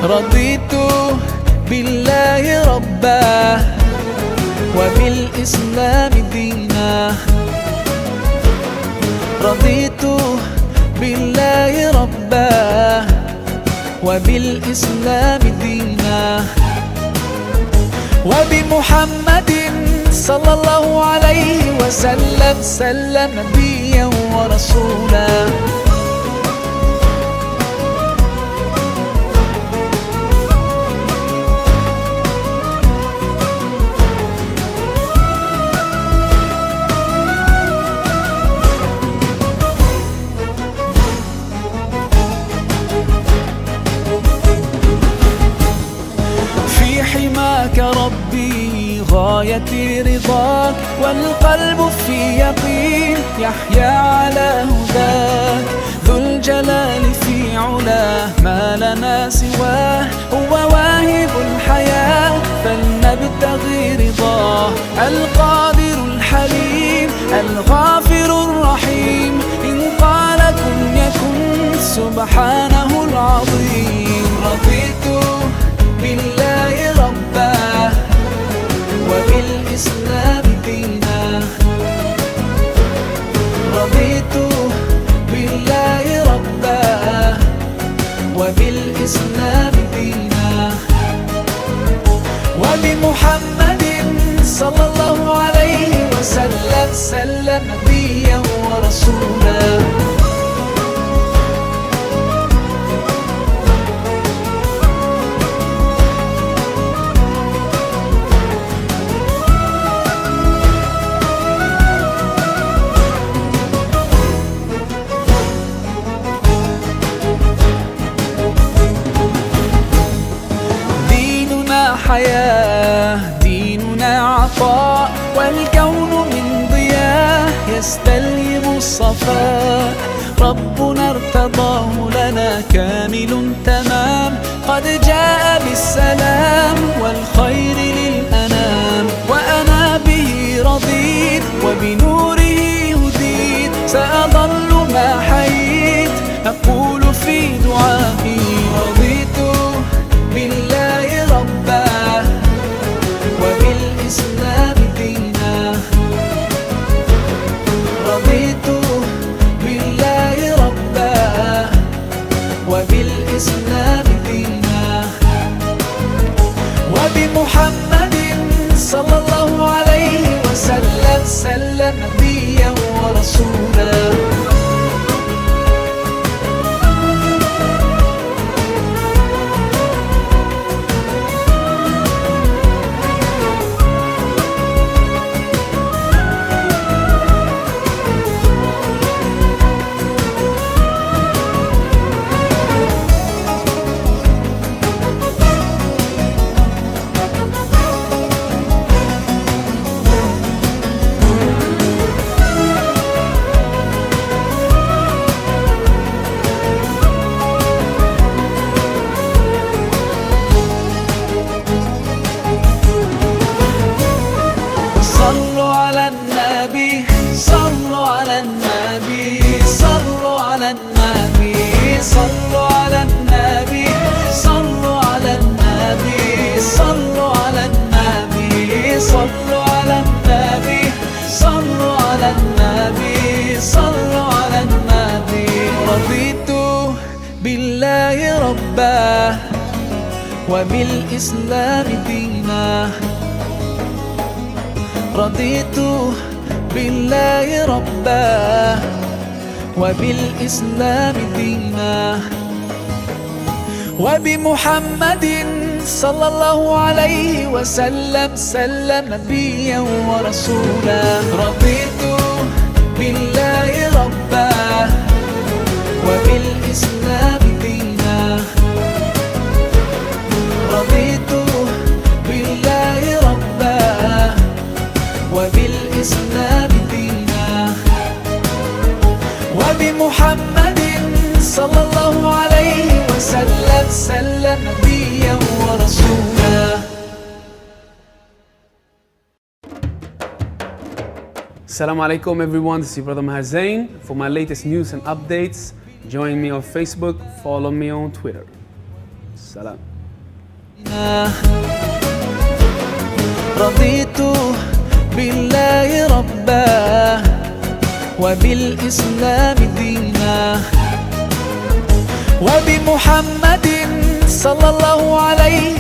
رضيت بالله ربا وبالإسلام دينا. رضيت بالله ربا وبالإسلام دينا، وبمحمد صلى الله عليه وسلم نبيا ورسولا. حماك ربي غايتي رضاك، والقلب في يقين يحيا على هداك. ذو الجلال في علاه ما لنا سواه، هو واهب الحياة فلنبتغي رضاه. القادر الحليم الغافر الرحيم، إن قال كن يكن سبحانه العظيم. رضيت بالله ربا وبالإسلام دينا. رضيت بالله ربا وبالإسلام دينا، وبمحمد صلى الله عليه وسلم نبيا ورسولا. حياة ديننا عطاء، والكون من ضياه يستلهم الصفاء. ربنا ارتضاه لنا كامل تمام، قد جاء بالسلام والخير للأنام. وأنا به رضيت وبنوره هديت، سأظل ما حييت أقول في دعائي. رضيت بالله ربا وبالإسلام دينا. رضيت بالله ربا وبالإسلام دينا، وبمحمد صلى الله عليه وسلم نبيا ورسولا. رضيت بالله ربا وبالإسلام دينا. رضيت بالله ربا وبالإسلام دينا، وبمحمد صلى الله عليه وسلم نبيا ورسولا. رضيت بالله ربا وبالإسلام دينا. رضيت بالله ربا وبالإسلام دينا، وبمحمد صلى الله عليه وسلم نبيا ورسولا. Assalamu alaikum everyone, this is your brother Maher Zain. For my latest news and updates, join me on Facebook, follow me on Twitter. Salam. رضيت بالله ربا وبالإسلام دينا وبمحمد صلى الله عليه